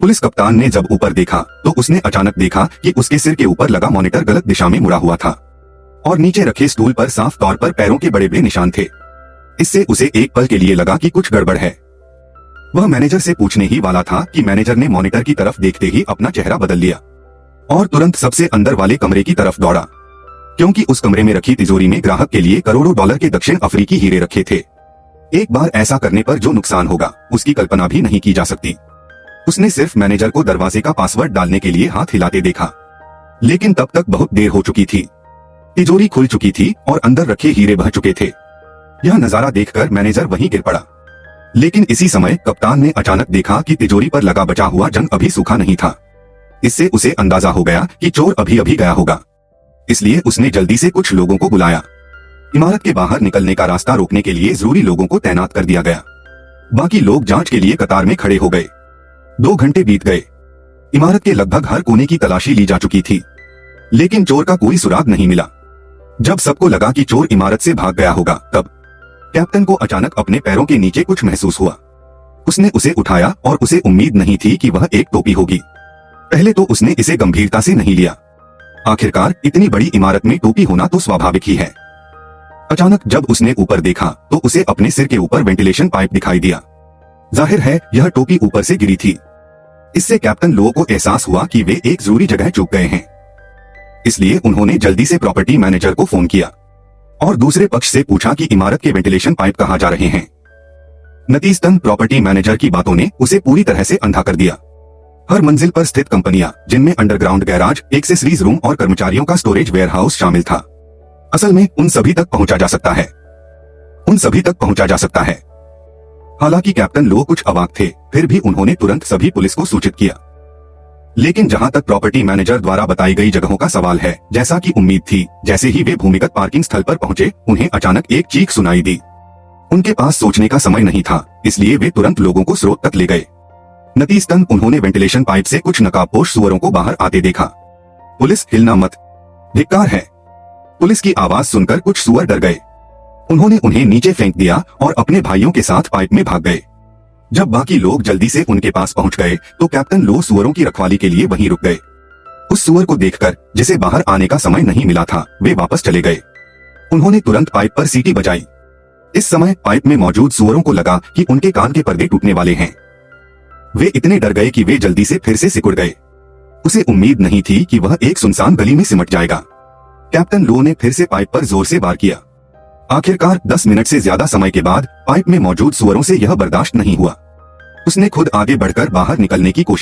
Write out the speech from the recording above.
Police कप्तान ने जब ऊपर देखा तो उसने अचानक देखा कि उसके सिर के ऊपर लगा मॉनिटर गलत दिशा में मुड़ा हुआ था और नीचे रखे स्टूल पर साफ तौर पर पैरों के बड़े बड़े निशान थे। इससे उसे एक पल के लिए लगा कि कुछ गड़बड़ है। वह मैनेजर से पूछने ही वाला था कि मैनेजर ने मॉनिटर की तरफ देखते ही अपना चेहरा बदल लिया और तुरंत सबसे अंदर वाले कमरे की तरफ दौड़ा, क्योंकि उस कमरे में रखी तिजोरी में ग्राहक के लिए करोड़ों डॉलर के दक्षिण अफ्रीकी हीरे रखे थे। एक बार ऐसा करने पर जो नुकसान होगा उसकी कल्पना भी नहीं की जा सकती। उसने सिर्फ मैनेजर को दरवाजे का पासवर्ड डालने के लिए हाथ हिलाते देखा, लेकिन तब तक बहुत देर हो चुकी थी। तिजोरी खुल चुकी थी और अंदर रखे हीरे बह चुके थे। यह नजारा देखकर मैनेजर वहीं गिर पड़ा, लेकिन इसी समय कप्तान ने अचानक देखा कि तिजोरी पर लगा बचा हुआ जंग अभी सूखा नहीं था। इससे उसे अंदाजा हो गया कि चोर अभी अभी गया होगा, इसलिए उसने जल्दी से कुछ लोगों को बुलाया। इमारत के बाहर निकलने का रास्ता रोकने के लिए जरूरी लोगों को तैनात कर दिया गया। बाकी लोग जांच के लिए कतार में खड़े हो गए। 2 घंटे बीत गए। इमारत के लगभग हर कोने की तलाशी ली जा चुकी थी, लेकिन चोर का कोई सुराग नहीं मिला। जब सबको लगा कि चोर इमारत से भाग गया होगा, तब कैप्टन को अचानक अपने पैरों के नीचे कुछ महसूस हुआ। उसने उसे उठाया और उसे उम्मीद नहीं थी कि वह एक टोपी होगी। पहले तो उसने इसे गंभीरता से नहीं लिया। आखिरकार इतनी बड़ी इमारत में टोपी होना तो स्वाभाविक ही है। अचानक जब उसने ऊपर देखा तो उसे अपने सिर के ऊपर वेंटिलेशन पाइप दिखाई दिया। जाहिर है यह टोपी ऊपर से गिरी थी। इससे कैप्टन लो को एहसास हुआ कि वे एक जरूरी जगह चूक गए हैं। इसलिए उन्होंने जल्दी से प्रॉपर्टी मैनेजर को फोन किया और दूसरे पक्ष से पूछा कि इमारत के वेंटिलेशन पाइप कहां जा रहे हैं। नतीजतन प्रॉपर्टी मैनेजर की बातों ने उसे पूरी तरह से अंधा कर दिया। हर मंजिल पर स्थित कंपनियां, जिनमें अंडरग्राउंड गैराज, एक्सेसरीज रूम और कर्मचारियों का स्टोरेज वेयरहाउस शामिल था, असल में उन सभी तक पहुंचा जा सकता है। हालांकि कैप्टन लो कुछ अवाक थे, फिर भी उन्होंने तुरंत सभी पुलिस को सूचित किया। लेकिन जहां तक प्रॉपर्टी मैनेजर द्वारा बताई गई जगहों का सवाल है, जैसा कि उम्मीद थी, जैसे ही वे भूमिगत पार्किंग स्थल पर पहुंचे, उन्हें अचानक एक चीख सुनाई दी। उनके पास सोचने का समय नहीं था, इसलिए वे तुरंत लोगों को स्रोत तक ले गए। नतीजतन उन्होंने वेंटिलेशन पाइप से कुछ नकाबपोश सुअरों को बाहर आते देखा। पुलिस, हिलना मत, धिक्कार है। पुलिस की आवाज सुनकर कुछ सुअर डर गए। उन्होंने उन्हें नीचे फेंक दिया और अपने भाइयों के साथ पाइप में भाग गए। जब बाकी लोग जल्दी से उनके पास पहुंच गए तो कैप्टन लो सुअरों की रखवाली के लिए वहीं रुक गए। उस सुअर को देखकर, जिसे बाहर आने का समय नहीं मिला था, वे वापस चले गए। उन्होंने तुरंत पाइप पर सीटी बजाई। इस समय पाइप में मौजूद सुअरों को लगा कि उनके कान के पर्दे टूटने वाले हैं। वे इतने डर गए कि वे जल्दी से फिर से सिकुड़ गए। उसे उम्मीद नहीं थी कि वह एक सुनसान गली में सिमट जाएगा। कैप्टन लो ने फिर से पाइप पर जोर से वार किया। आखिरकार 10 मिनट से ज्यादा समय के बाद पाइप में मौजूद सुअरों से यह बर्दाश्त नहीं हुआ। उसने खुद आगे बढ़कर बाहर निकलने की कोशिश